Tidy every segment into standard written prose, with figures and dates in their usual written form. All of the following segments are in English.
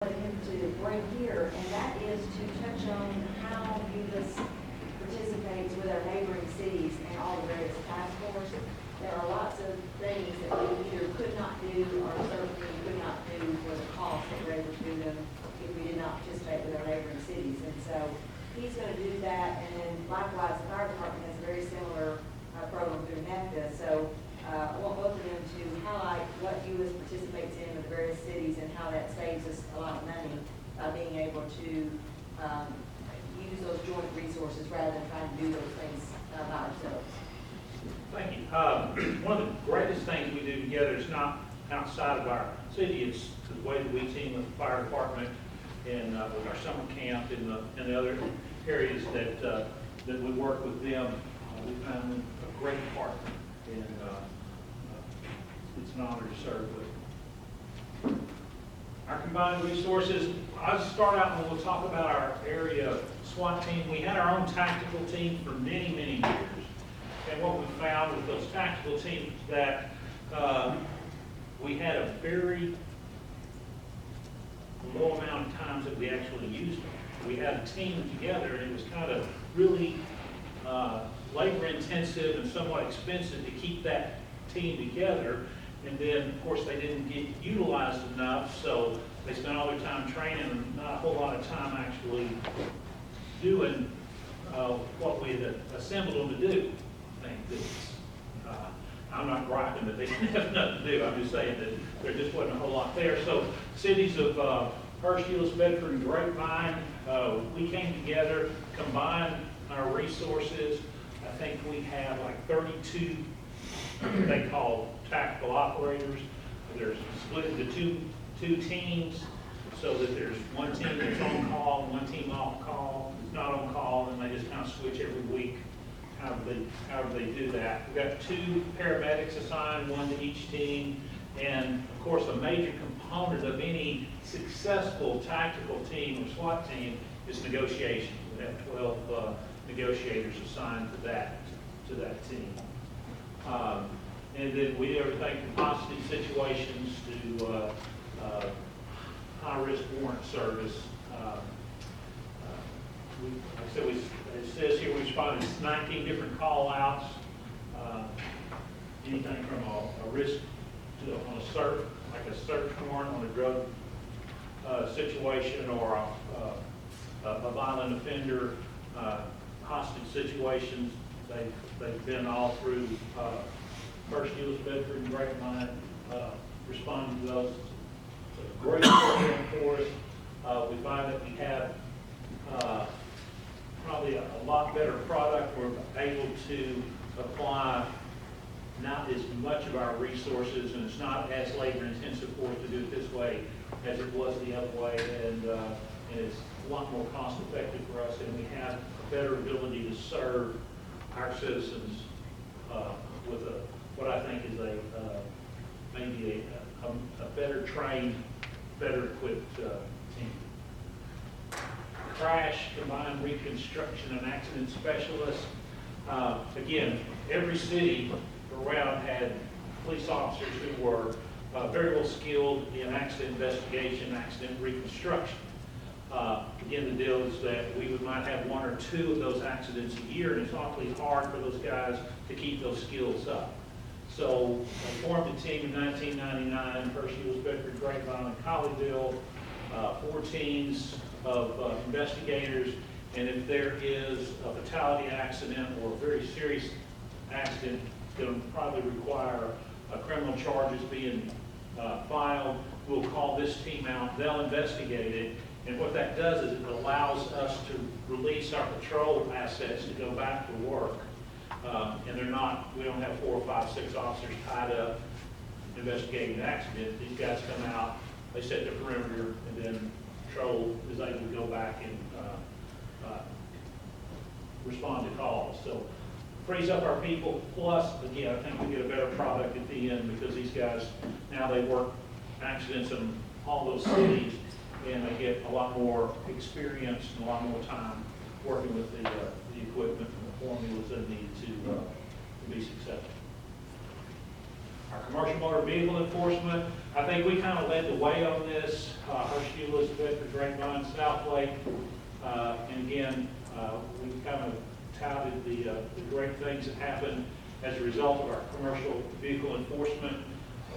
him to bring here, and that is to touch on how Euless participates with our neighboring cities and all the various task forces. There are lots of things that we either could not do or certainly could not do for the cost that we're able to do them if we did not participate with our neighboring cities. And so he's going to do that, and then likewise, the fire department has a very similar program through NEFTA. So I want both of them to highlight what Euless participates in with the various cities and how that saves us a lot of money by being able to use those joint resources rather than trying to do those things by ourselves. Thank you. One of the greatest things we do together is not outside of our city. It's the way that we team with the fire department and with our summer camp and the other areas that we work with them. We found them a great partner, and it's an honor to serve with them. Our combined resources, I'll start out and we'll talk about our area SWAT team. We had our own tactical team for many, many years. And what we found with those tactical teams that we had a very low amount of times that we actually used them. We had a team together, and it was kind of really labor intensive and somewhat expensive to keep that team together. And then, of course, they didn't get utilized enough, so they spent all their time training and not a whole lot of time actually doing what we had assembled them to do. I'm not griping that they didn't have nothing to do. I'm just saying that there just wasn't a whole lot there. So cities of Hurst, Euless, Bedford, and Grapevine, we came together, combined our resources. I think we have like 32 they call tactical operators. They're split into two teams so that there's one team that's on call and one team off call, not on call, and they just kind of switch every week. However they do that. We've got 2 paramedics assigned, one to each team, and of course a major component of any successful tactical team or SWAT team is negotiation. We have 12 negotiators assigned to that team. And then we do everything from hostage situations to high-risk warrant service. Like I said, it says here we responded to 19 different call-outs. Anything from a risk to on a search, like a search warrant on a drug situation, or a violent offender, hostage situations. They've been all through Hurst, Euless, Bedford, and Grapevine, responding to those. It's a great program for us. We find that we have probably a lot better product. We're able to apply not as much of our resources, and it's not as labor intensive for us to do it this way as it was the other way, and it's a lot more cost effective for us, and we have a better ability to serve our citizens with what I think is maybe a better trained, better equipped team. Crash, combined reconstruction and accident specialists. Again, every city around had police officers who were very well skilled in accident investigation, accident reconstruction. Again, the deal is that we might have 1 or 2 of those accidents a year, and it's awfully hard for those guys to keep those skills up. So I formed a team in 1999, Hurst, Euless, Bedford, Grapevine, and Colleyville, 4 teams of investigators, and if there is a fatality accident or a very serious accident, it's going to probably require criminal charges being filed. We'll call this team out, they'll investigate it, and what that does is it allows us to release our patrol assets to go back to work. And we don't have 4 or 5, 6 officers tied up investigating an accident. These guys come out, they set the perimeter, and then patrol is able to go back and respond to calls. So frees up our people, plus, again, I think we get a better product at the end because these guys, now they work accidents in all those cities, and they get a lot more experience and a lot more time working with the equipment and the formulas they need to be successful. Our commercial motor vehicle enforcement, I think we kind of led the way on this. Hershey, Euless, Bedford, Grapevine, Southlake, and again, we kind of touted the great things that happened as a result of our commercial vehicle enforcement.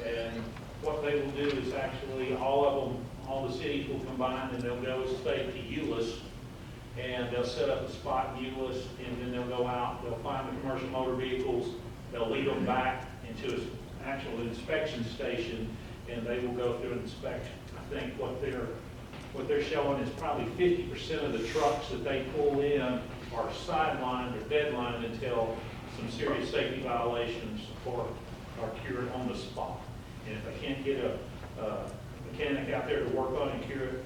And what they will do is actually all the cities will combine and they'll go state to Euless, and they'll set up a spot in Euless, and then they'll go out, they'll find the commercial motor vehicles, they'll lead them back into an actual inspection station, and they will go through an inspection. I think what they're showing is probably 50% of the trucks that they pull in are sidelined or deadlined until some serious safety violations are cured on the spot. And if they can't get a mechanic out there to work on and cure it,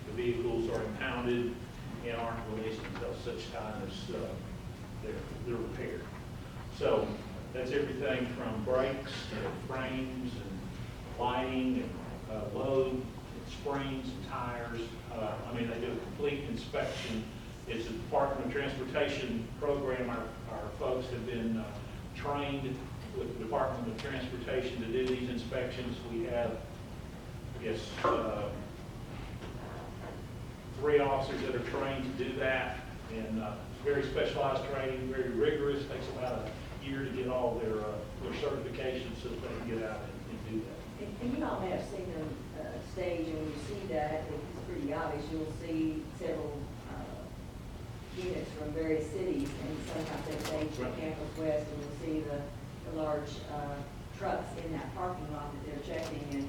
the vehicles are impounded and aren't released until such time as they're repaired. So that's everything from brakes to frames and lighting and load, and springs and tires. I mean, they do a complete inspection. It's a Department of Transportation program. Our folks have been trained with the Department of Transportation to do these inspections. We have, I guess, 3 officers that are trained to do that, and it's very specialized training, very rigorous. Takes about a year to get all their certifications so that they can get out and do that. And you all may have seen a stage, and when you see that, it's pretty obvious. You'll see several units from various cities, and sometimes they stage from Campus West, and you'll see the large trucks in that parking lot that they're checking. And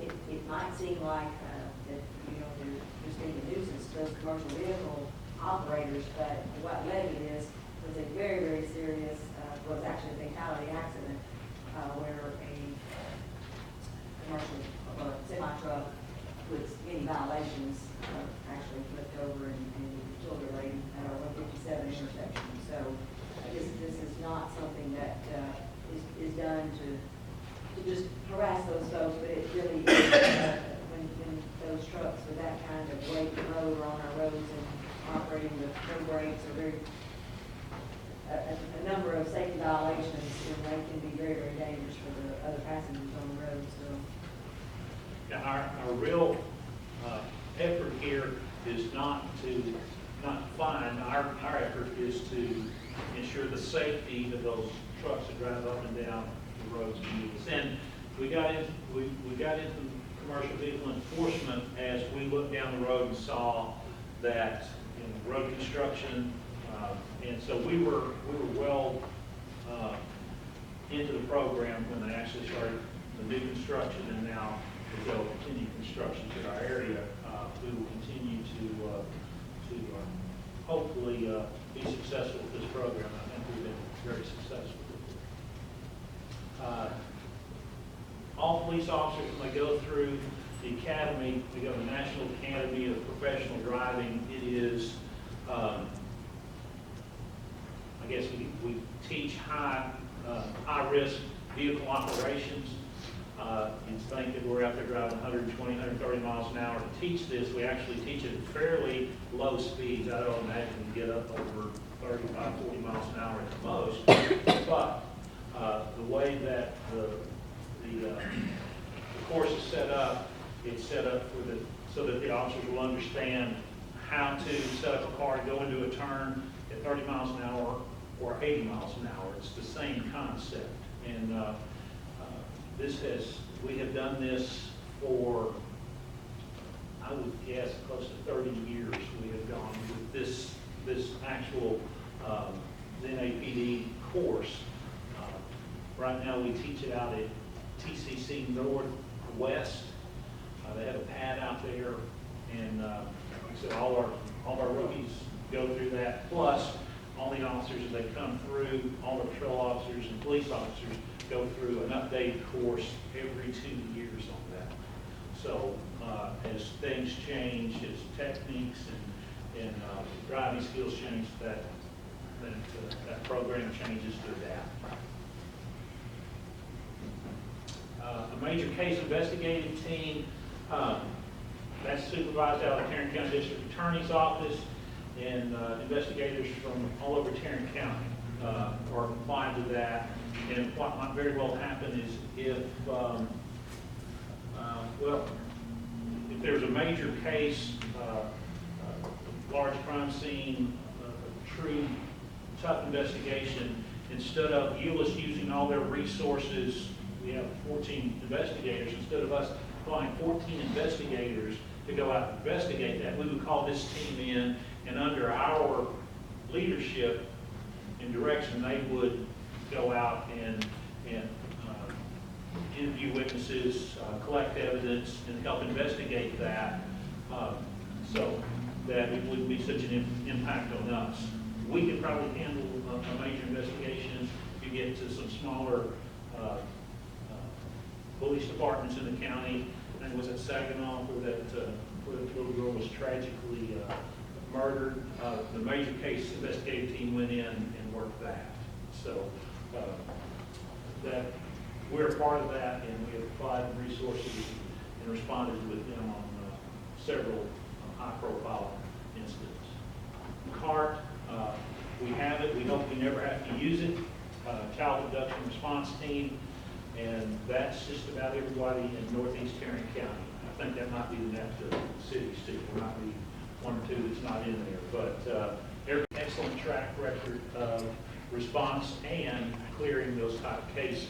it might seem like that, you know, they're just being a nuisance to those commercial vehicle operators, but what led to this was a very, very serious, was actually a fatality accident where a commercial semi-truck with many violations actually flipped over and killed a lady at our 157 intersection. So this is not something that is done to just harass those folks, but it really is when those trucks with that kind of weight and load are on our roads and operating with no brakes or very a number of safety violations, and they can be very, very dangerous for the other passengers on the road. So, now our real effort here is not fine. Our effort is to ensure the safety of those trucks that drive up and down the roads and use. And we got into commercial vehicle enforcement as we looked down the road and saw that road construction, and so we were well into the program when they actually started the new construction, and now as they'll continue construction to our area, we will continue to hopefully be successful with this program. I think we've been very successful with it. All police officers, when they go through the academy, we go to the National Academy of Professional Driving. It is, I guess we teach high-risk vehicle operations. You'd think that we're out there driving 120, 130 miles an hour. To teach this, we actually teach it at fairly low speeds. I don't imagine we get up over 35, 40 miles an hour at the most. But the way that the course is set up, it's set up so that the officers will understand how to set up a car and go into a turn at 30 miles an hour or 80 miles an hour. It's the same concept. And we have done this for, I would guess, close to 30 years. We have gone with this actual NAPD course. Right now we teach it out at TCC Northwest. They have a pad out there, and like I said, all of our rookies go through that. Plus, all the officers as they come through, all the patrol officers and police officers go through an updated course every 2 years on that. So as things change, as techniques and driving skills change, that program changes to adapt. A major case investigative team, that's supervised out of the Tarrant County District Attorney's Office, and investigators from all over Tarrant County. are compliant to that. And what might very well happen is if, well, if there's a major case, large crime scene, true tough investigation, instead of Euless using all their resources, we have 14 investigators, instead of us flying 14 investigators to go out and investigate that, we would call this team in, and under our leadership and direction, they would go out and interview witnesses, collect evidence, and help investigate that, so that it wouldn't be such an impact on us. We could probably handle a major investigation if you get to some smaller police departments in the county. And was it Saginaw where that little girl was tragically murdered? The major case investigative team went in and worked that. So that we're a part of that, and we have applied resources and responded with them on several high-profile incidents. CART, we have it. We hope we never have to use it. Child Abduction Response Team, and that's just about everybody in northeast Tarrant County. I think that might be the next cities too. There might be one or two that's not in there, but every excellent track record of response and clearing those type of cases.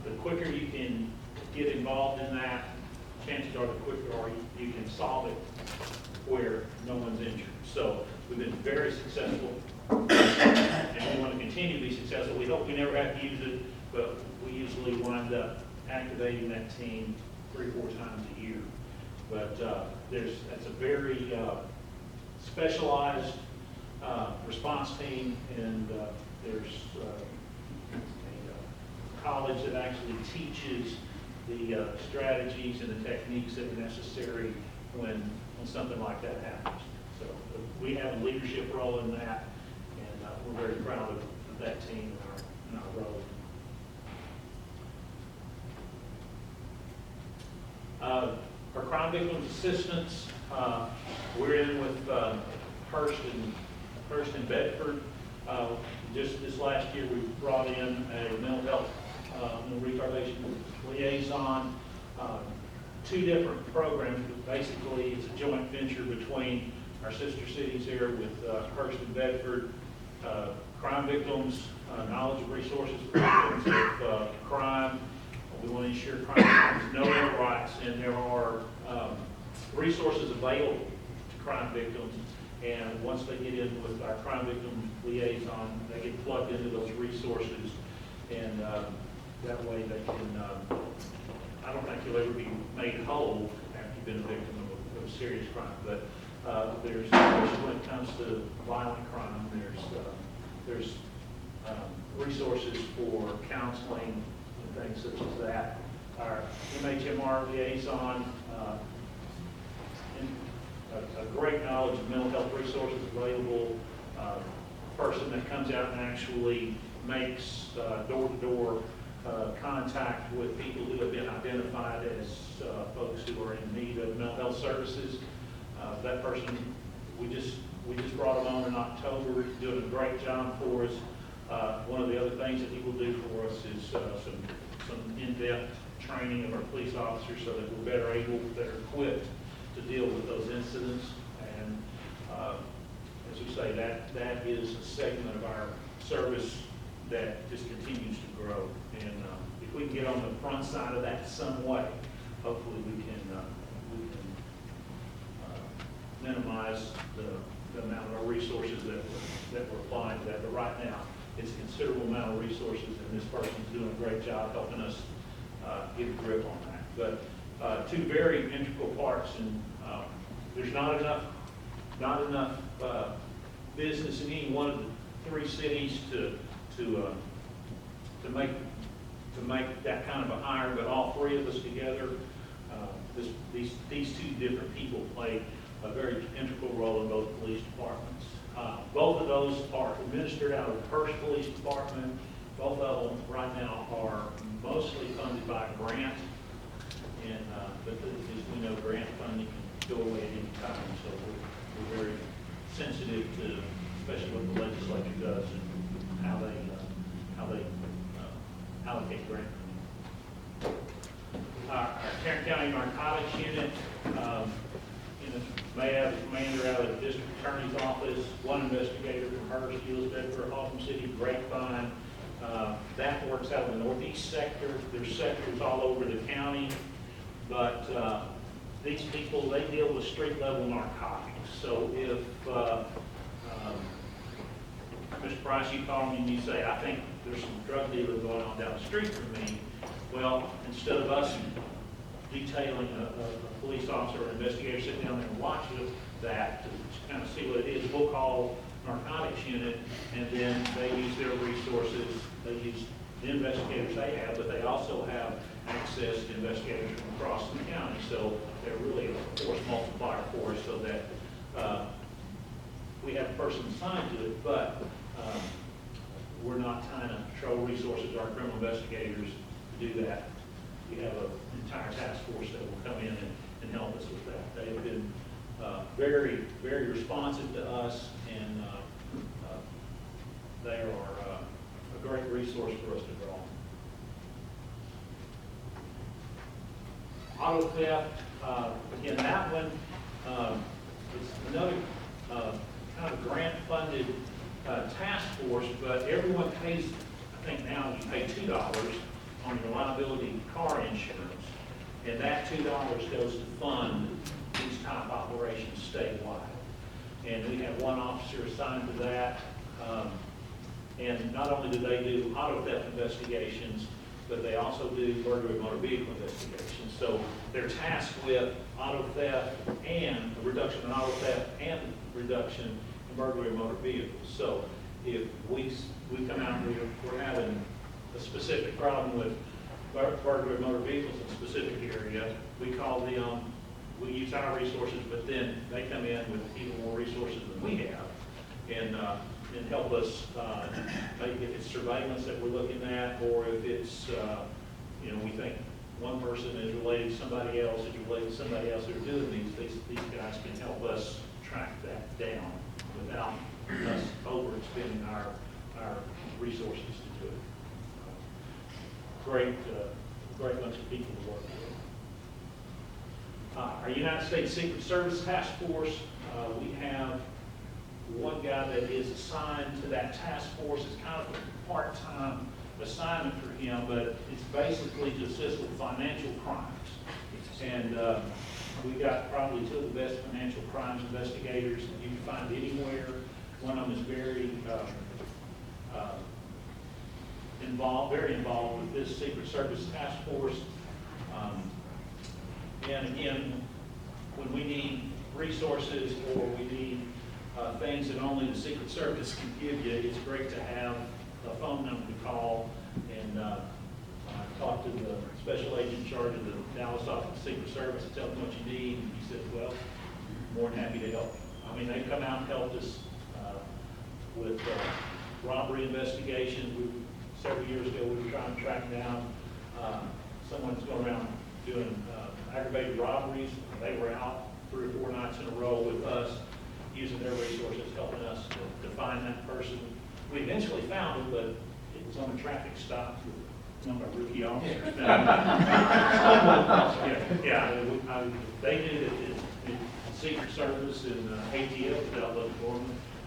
The quicker you can get involved in that, chances are the quicker you can solve it where no one's injured. So we've been very successful, and we want to continue to be successful. We hope we never have to use it, but we usually wind up activating that team 3 or 4 times a year. But that's a very specialized response team, and there's a college that actually teaches the strategies and the techniques that are necessary when something like that happens. So we have a leadership role in that, and we're very proud of that team and our role. Our crime victims assistance, we're in with Hurst and Bedford. Just this last year, we brought in a mental health retardation liaison. 2 different programs, but basically it's a joint venture between our sister cities here with Hurst and Bedford. Crime victims, knowledge of resources for victims of crime. We want to ensure crime victims know their rights, and there are resources available to crime victims. And once they get in with our crime victim liaison, they get plugged into those resources, and that way they can, I don't think you'll ever be made whole after you've been a victim of serious crime, but there's, especially when it comes to violent crime, there's resources for counseling and things such as that. Our MHMR liaison, a great knowledge of mental health resources available, person that comes out and actually makes door-to-door contact with people who have been identified as folks who are in need of mental health services. That person, we just brought him on in October. He's doing a great job for us. One of the other things that he will do for us is some in-depth training of our police officers so that we're better equipped to deal with those incidents. And as we say, that is a segment of our service that just continues to grow. And if we can get on the front side of that some way, hopefully we can minimize the amount of our resources that we're applying to that. But right now, it's a considerable amount of resources, and this person's doing a great job helping us get a grip on that. But 2 very integral parts, and there's not enough business in any one of the 3 cities to make that kind of a hire, but all 3 of us together, these 2 different people play a very integral role in both police departments. Both of those are administered out of the Hurst Police Department. Both of them right now are mostly funded by a grant, and but as we know, grant funding can go away at any time, so we're very sensitive to, especially what the legislature does, and how they allocate grant. Our Tarrant County Narcotics Unit, may have a commander out of the district attorney's office, one investigator from Hurst, Euless, Haltom City, Grapevine. That works out of the northeast sector. There's sectors all over the county, but these people, they deal with street level narcotics. So if Mr. Price, you call me and you say, I think there's some drug dealer going on down the street from me, well, instead of us detailing a police officer or investigator sit down there and watch that to kind of see what it is, we'll call narcotics unit, and then they use their resources. They use the investigators they have, but they also have access to investigators from across the county. So they're really a force multiplier for us, so that we have a person assigned to it, but we're not tying up patrol resources, our criminal investigators to do that. We have an entire task force that will come in and help us with that. They have been very, very responsive to us, and they are a great resource for us to draw on. Auto theft, again, that one is another kind of grant-funded task force, but everyone pays, I think now you pay $2 on your liability car insurance, and that $2 goes to fund these type operations statewide. And we have one officer assigned to that, and not only do they do auto theft investigations, but they also do burglary motor vehicle investigations. So they're tasked with auto theft and a reduction in auto theft and reduction in burglary motor vehicles. So if we come out and we're having a specific problem with burglary motor vehicles in a specific area, we call them, we use our resources, but then they come in with even more resources than we have, and help us, maybe if it's surveillance that we're looking at, or if it's, we think one person is related to somebody else, is related to somebody else who's doing these guys can help us track that down without us overexpending our resources to do it. Great bunch of people to work with. Our United States Secret Service Task Force, we have one guy that is assigned to that task force. It's kind of a part-time assignment for him, but it's basically to assist with financial crimes. And we've got probably two of the best financial crimes investigators that you can find anywhere. One of them is very involved with this Secret Service task force. And again, when we need resources or we need things that only the Secret Service can give you, it's great to have a phone number to call. And I talked to the special agent in charge of the Dallas office of Secret Service and tell them what you need. And he said, well, more than happy to help. I mean, they've come out and helped us with robbery investigations. Several years ago, we were trying to track down someone who's going around doing aggravated robberies. They were out 3 or 4 nights in a row with us, using their resources, helping us to find that person. We eventually found him, but it was on a traffic stop with one of our rookie officers. They knew that the Secret Service and ATF was out looking for him.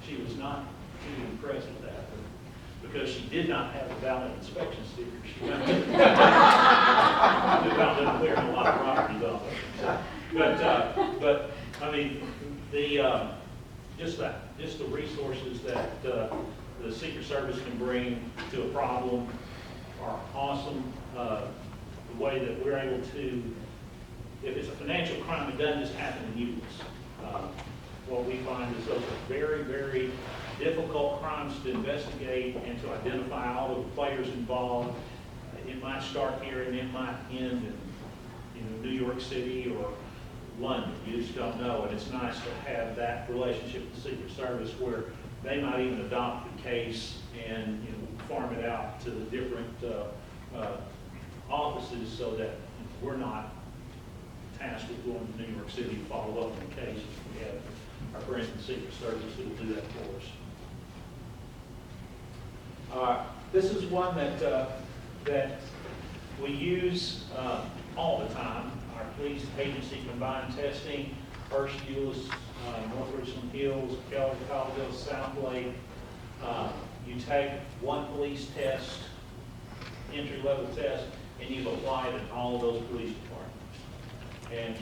She was not too impressed with that, because she did not have a valid inspection sticker. She found them clearing a lot of properties off of it. But I mean, just the resources that the Secret Service can bring to a problem are awesome. The way that we're able to, if it's a financial crime, it doesn't just happen in Euless. What we find is those are very, very difficult crimes to investigate and to identify all of the players involved. It might start here and it might end in New York City or London. You just don't know. And it's nice to have that relationship with the Secret Service where they might even adopt the case and farm it out to the different offices, so that we're not tasked with going to New York City to follow up on the case. We have our friends in the Secret Service who will do that for us. This is one that we use all the time. Our police agency combined testing, First Euless, North Richland Hills, Keller, Colville, South Lake. You take one police test, entry-level test, and you apply it in all of those police departments. And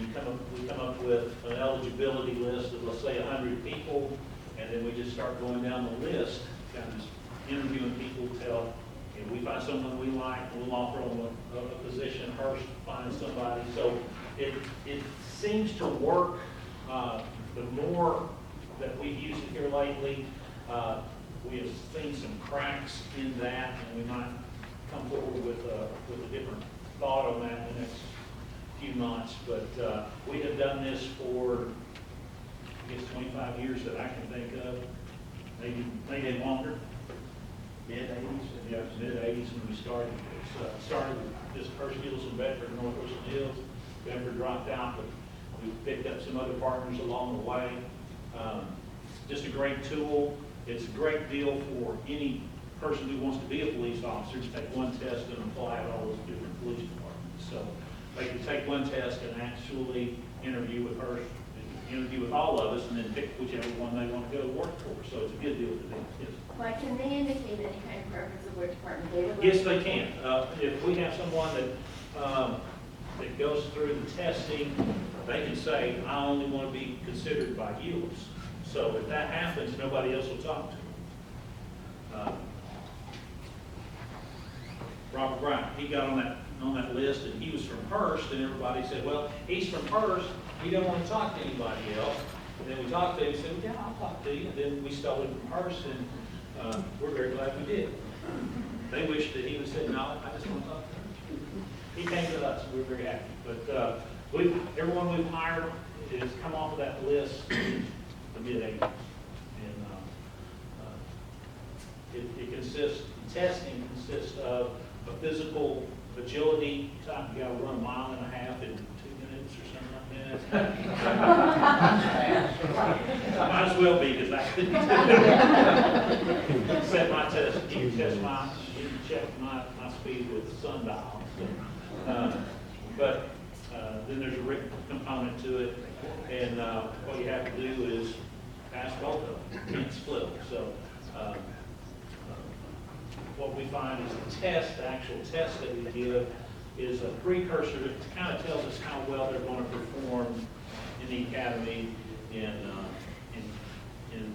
we come up with an eligibility list of, let's say, 100 people, and then we just start going down the list, kind of interviewing people till if we find someone we like, we'll offer them a position. Hearst finds somebody. So it seems to work. The more that we've used it here lately, we have seen some cracks in that, and we might come forward with a different thought on that in the next few months. But we have done this for, I guess, 25 years that I can think of, maybe longer. Mid-80s? Yeah, mid-80s when we started. It started with just First Euless and Bedford, North Richland Hills. Bedford dropped out, but we picked up some other partners along the way. Just a great tool. It's a great deal for any person who wants to be a police officer to take one test and apply at all those different police departments. So they can take one test and actually interview with her, interview with all of us, and then pick whichever one they want to go to work for. So it's a good deal to do. Yes. Like, can they indicate any kind of preference of which department they would like? Yes, they can. If we have someone that goes through the testing, they can say, I only want to be considered by Euless. So if that happens, nobody else will talk to them. Robert Bryant, he got on that list, and he was from Hearst, and everybody said, well, he's from Hearst, he don't want to talk to anybody else. And then we talked to him, he said, yeah, I'll talk to you. And then we stole him from Hearst, and we're very glad we did. They wished that he would say, no, I just want to talk to him. He came to us, and we're very happy. But everyone we've hired has come off of that list in the mid-80s. And it consists, testing consists of a physical agility type. You got to run 1.5 miles in 2 minutes or something like that. Might as well be, because I couldn't set my test. You can test you can check my speed with the sundial. But then there's a written component to it, and what you have to do is pass both of them. You can't split them. So what we find is the actual test that we give is a precursor that kind of tells us how well they're going to perform in the academy and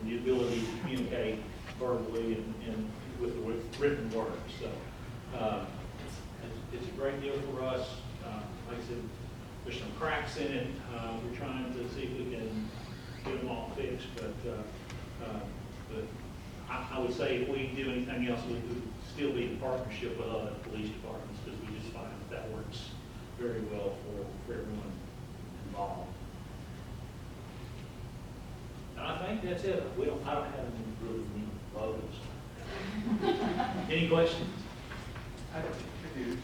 the ability to communicate verbally and with the written word. So it's a great deal for us. Like I said, there's some cracks in it. We're trying to see if we can get them all fixed, but I would say if we do anything else, we would still be in partnership with other police departments, because we just find that works very well for everyone involved. And I think that's it. I don't have any really neat logos. Any questions? I do.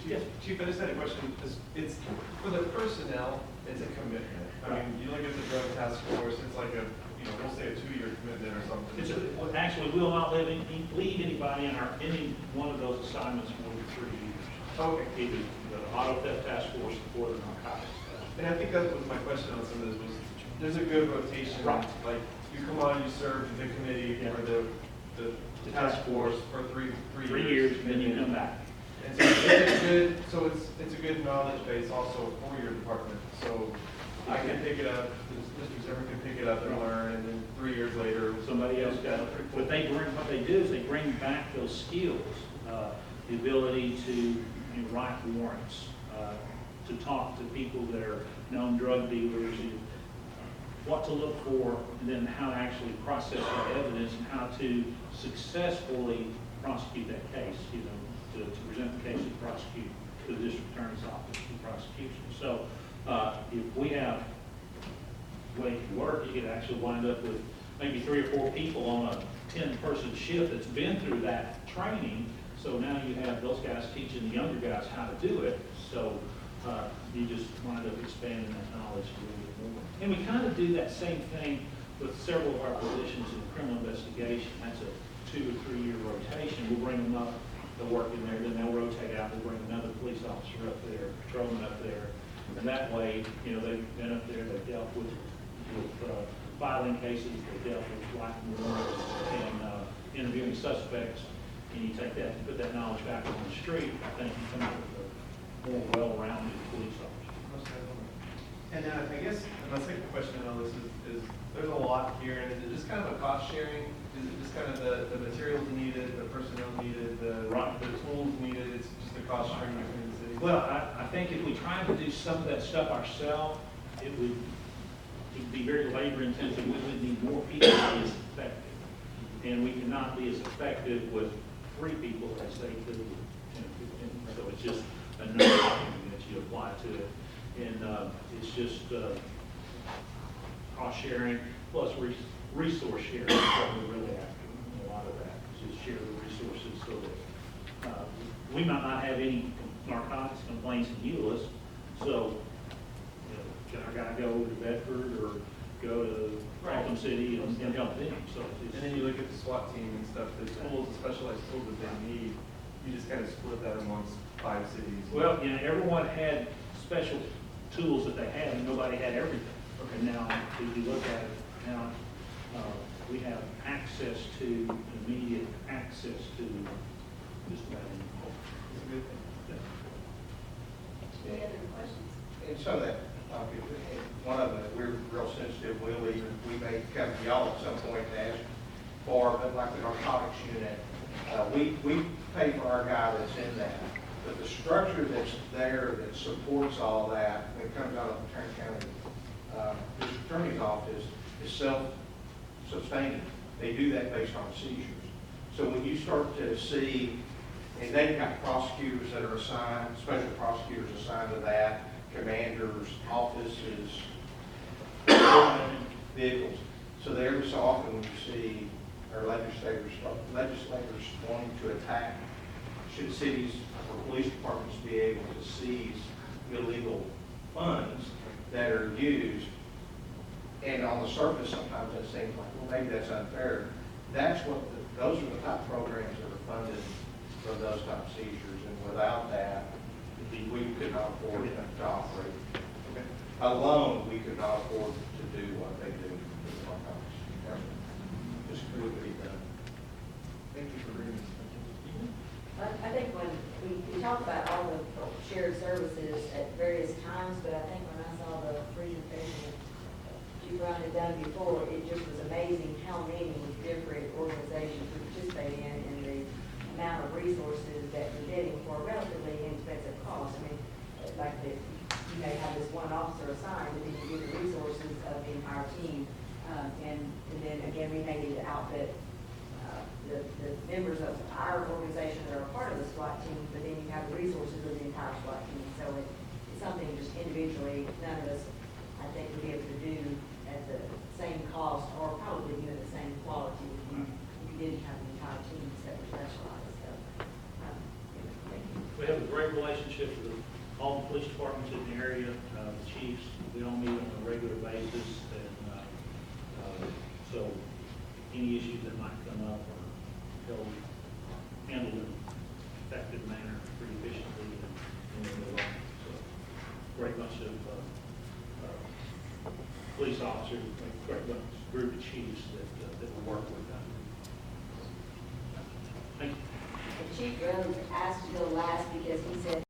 Yes. Chief, I just had a question. It's for the personnel, it's a commitment. I mean, you look at the drug task force, it's like we'll say a 2-year commitment or something. Actually, we'll not leave anybody in any one of those assignments more than 3 years. Okay. Either the auto theft task force or the narcotics. And I think that was my question on some of this was, there's a good rotation. Right. Like, you come on, you serve the committee Yeah. or the task force for three 3 years, and then you come back. And so it's a good knowledge base also for your department. So I can pick it up, Mr. Zimmer can pick it up and learn, and then 3 years later, Somebody else got it. What they do is they bring back those skills, the ability to write warrants, to talk to people that are known drug dealers, what to look for, and then how to actually process that evidence and how to successfully prosecute that case, to present the case and prosecute to the district attorney's office for prosecution. So if we have way to work, you could actually wind up with maybe 3 or 4 people on a 10-person shift that's been through that training. So now you have those guys teaching the younger guys how to do it. So you just wind up expanding that knowledge a little bit more. And we kind of do that same thing with several of our positions in criminal investigation. 2 or 3 year rotation, we'll bring them up, they'll work in there, then they'll rotate out, we'll bring another police officer up there, patrolman up there. And that way, you know, they've been up there, they've dealt with filing cases, they've dealt with writing warrants and interviewing suspects. And you take that, put that knowledge back on the street, I think you come up with a more well-rounded police officer. And I guess my second question on this is there's a lot here, and is it just kind of a cost sharing? Is it just kind of the materials needed, the personnel needed, the tools needed? It's just a cost sharing between the cities? Well, I think if we tried to do some of that stuff ourselves, it'd be very labor intensive. We would need more people to be as effective. And we cannot be as effective with 3 people as they could with 10 or 15. So it's just another thing that you apply to it. And it's just cost sharing plus resource sharing is what we're really after. A lot of that is just share the resources so that we might not have any narcotics complaints in Euless. So, you know, can our guy go to Bedford or go to Franklin City and help them? So it's, and then you look at the SWAT team and stuff, the tools, the specialized tools that they need, you just kind of split that amongst 5 cities. well, you know, everyone had special tools that they had, and nobody had everything. Okay. And now, if you look at it, now we have access to, immediate access to just about any court. It's a good thing. Any other questions? And some of that, one of them that we're real sensitive, we may come to y'all at some point to ask for, but like the narcotics unit, we pay for our guy that's in that. But the structure that's there that supports all that, when it comes out of the Tarrant County District Attorney's Office, is self-sustaining. They do that based on seizures. So when you start to see, and they've got prosecutors that are assigned, special prosecutors assigned to that, commanders, offices, vehicles. So every so often when you see our legislators wanting to attack, should cities or police departments be able to seize illegal funds that are used, and on the surface sometimes that seems like, well, maybe that's unfair. That's what, those are the type of programs that are funded for those type of seizures, and without that, we could not afford to operate. Okay. Alone, we could not afford to do what they do with the narcotics. Just wouldn't be done. Thank you for bringing this. I think when we talk about all the shared services at various times, but I think when I saw the presentation that Chief Brown had done before, it just was amazing how many different organizations we participate in and the amount of resources that we're getting for a relatively inexpensive cost. I mean, like that, you may have this one officer assigned, but then you get the resources of the entire team. And then again, we may need to outfit the members of our organization that are a part of the SWAT team, but then you have the resources of the entire SWAT team. So it's something just individually, none of us, I think, would be able to do at the same cost or probably even the same quality if you didn't have the entire teams that were specialized. So, thank you. We have a great relationship with all the police departments in the area, the chiefs. We all meet on a regular basis, and so any issues that might come up are handled in an effective manner, pretty efficiently, and move on. So, great bunch of police officers, great bunch, group of chiefs that will work with them. Thank you. The Chief Rose asked to go last because he said